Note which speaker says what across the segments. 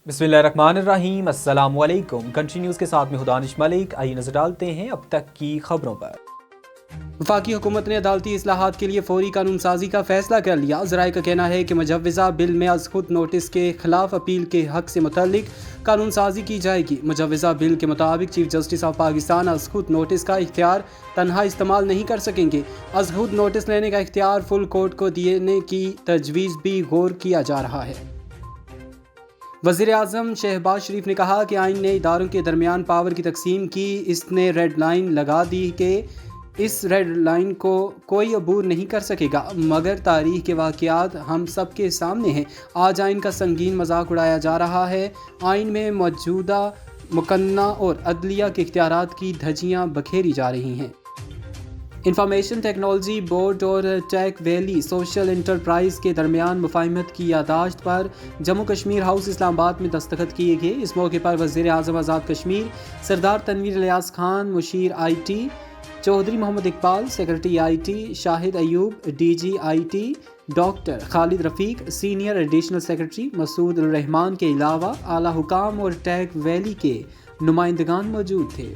Speaker 1: बिस्मिल्लाहिर्रहमानिर्रहीम। अस्सलाम वालेकुम। कंट्री न्यूज़ के साथ में हूं दानिश मलिक। आइए नजर डालते हैं अब तक की खबरों पर। वफाकी हुकूमत ने अदालती इस्लाहात के लिए फौरी कानून साजी का फैसला कर लिया। ज़राए का कहना है कि मुजव्वज़ा बिल में अज़ खुद नोटिस के खिलाफ अपील के हक से मुतल्लिक कानून साजी की जाएगी। मुजव्वज़ा बिल के मुताबिक चीफ जस्टिस ऑफ पाकिस्तान अज़ खुद नोटिस का इख्तियार तनहा इस्तेमाल नहीं कर सकेंगे। अज़ खुद नोटिस लेने का इख्तियार फुल कोर्ट को देने की तजवीज़ भी गौर किया जा रहा है। वज़ीर आज़म शहबाज शरीफ ने कहा कि आइन ने इदारों के दरमियान पावर की तकसीम की। इसने रेड लाइन लगा दी कि इस रेड लाइन को कोई अबूर नहीं कर सकेगा, मगर तारीख के वाक़यात हम सब के सामने हैं। आज आइन का संगीन मजाक उड़ाया जा रहा है। आइन में मौजूदा मुकन्ना और अदलिया के इख्तियारात की धज्जियाँ बखेरी जा रही हैं। इंफॉर्मेशन टेक्नोलॉजी बोर्ड और टेक वैली सोशल इंटरप्राइज के दरमियान मुफाहिमत की यादाश्त पर जम्मू कश्मीर हाउस इस्लामाबाद में दस्तखत किए गए। इस मौके पर वज़ीर आज़म आज़ाद कश्मीर सरदार तनवीर इलियास खान, मुशीर IT Chaudhry Mohammad Iqbal, secretary IT Shahid Ayub, DG IT doctor Khalid Rafiq, senior additional secretary Masood ur Rehman के अलावा आला हुकाम और टेक वैली के नुमाइंदगान मौजूद थे।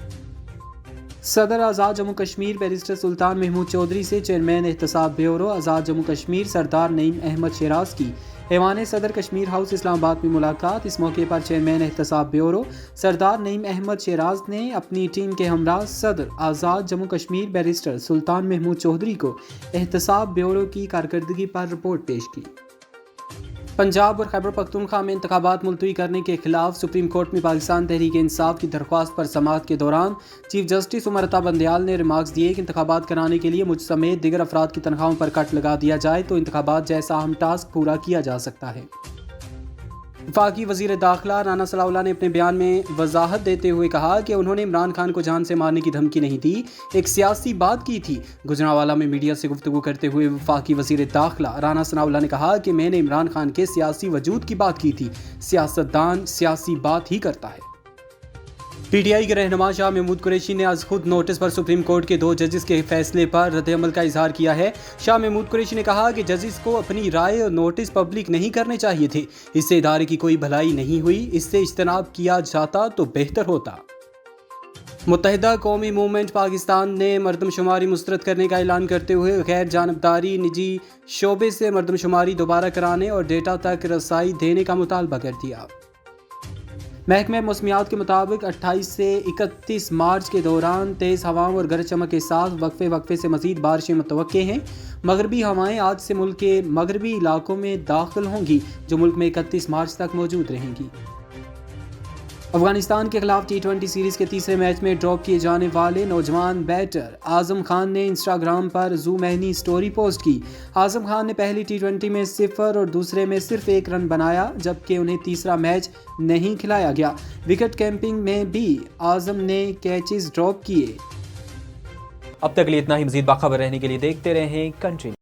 Speaker 1: सदर आज़ाद जम्मू कश्मीर बैरिस्टर सुल्तान महमूद चौधरी से चेयरमैन एहतसाब ब्यूरो आज़ाद जम्मू कश्मीर सरदार नईम अहमद शिराज की ऐवान सदर कश्मीर हाउस इस्लामाबाद में मुलाकात। इस मौके पर चेयरमैन एहतसाब ब्यूरो सरदार नईम अहमद शिराज ने अपनी टीम के हमरा सदर आज़ाद जम्मू कश्मीर बैरिस्टर सुल्तान महमूद चौधरी को एहतसाब ब्यूरो की कारकर्दगी पर रिपोर्ट पेश की। पंजाब और खैबर पख्तूनख्वा में इंतखाबात मुलतवी करने के खिलाफ सुप्रीम कोर्ट में पाकिस्तान तहरीक इंसाफ की दरख्वास्त पर समाअत के दौरान चीफ जस्टिस उमर अता बंदयाल ने रिमार्क्स दिए कि इंतखाबात कराने के लिए मुझ समेत दिगर अफराद की तनख्वाहों पर कट लगा दिया जाए तो इंतखाबात जैसा अहम टास्क पूरा किया जा सकता है। वफाकी वज़ीर दाखिला राना सलाउल्लाह ने अपने बयान में वजाहत देते हुए कहा कि उन्होंने इमरान खान को जान से मारने की धमकी नहीं दी, एक सियासी बात की थी। गुजरांवाला में मीडिया से गुफ्तगू करते हुए वफाकी वज़ीर दाखिला राना सलाउल्लाह ने कहा कि मैंने इमरान खान के सियासी वजूद की बात की थी। सियासतदान सियासी बात ही करता है। PTI के रहनुमा शाह महमूद कुरैशी ने आज खुद नोटिस पर सुप्रीम कोर्ट के 2 जजेस के फैसले पर रद्द-ए-अमल का इजहार किया है। शाह महमूद कुरैशी ने कहा कि जजेस को अपनी राय और नोटिस पब्लिक नहीं करने चाहिए थे। इससे इदारे की कोई भलाई नहीं हुई। इससे इज्तनाब किया जाता तो बेहतर होता। मुत्तहिदा कौमी मूवमेंट पाकिस्तान ने मरदमशुमारी मुस्तरद करने का ऐलान करते हुए गैर जानबदारी निजी शोबे से मरदमशुमारी दोबारा कराने और डेटा तक रसाई देने का मुतालबा कर दिया। महकमे मौसमियात के मुताबिक 28 से 31 मार्च के दौरान तेज़ हवाओं और गरज चमक के साथ वक्फे से मज़ीद बारिशें मुतवक्के हैं। मगरबी हवाएं आज से मुल्क के मगरबी इलाकों में दाखिल होंगी, जो मुल्क में 31 मार्च तक मौजूद रहेंगी। अफगानिस्तान के खिलाफ T20 सीरीज़ के तीसरे मैच में ड्रॉप किए जाने वाले नौजवान बैटर आज़म खान ने इंस्टाग्राम पर जू महनी स्टोरी पोस्ट की। आज़म खान ने पहली T20 में 0 और दूसरे में सिर्फ 1 रन बनाया, जबकि उन्हें तीसरा मैच नहीं खिलाया गया। विकेट कीपिंग में भी आज़म ने कैचेस ड्रॉप किए। अब तक लिए इतना ही। मज़ीद बाखबर रहने के लिए देखते रहें कंट्री।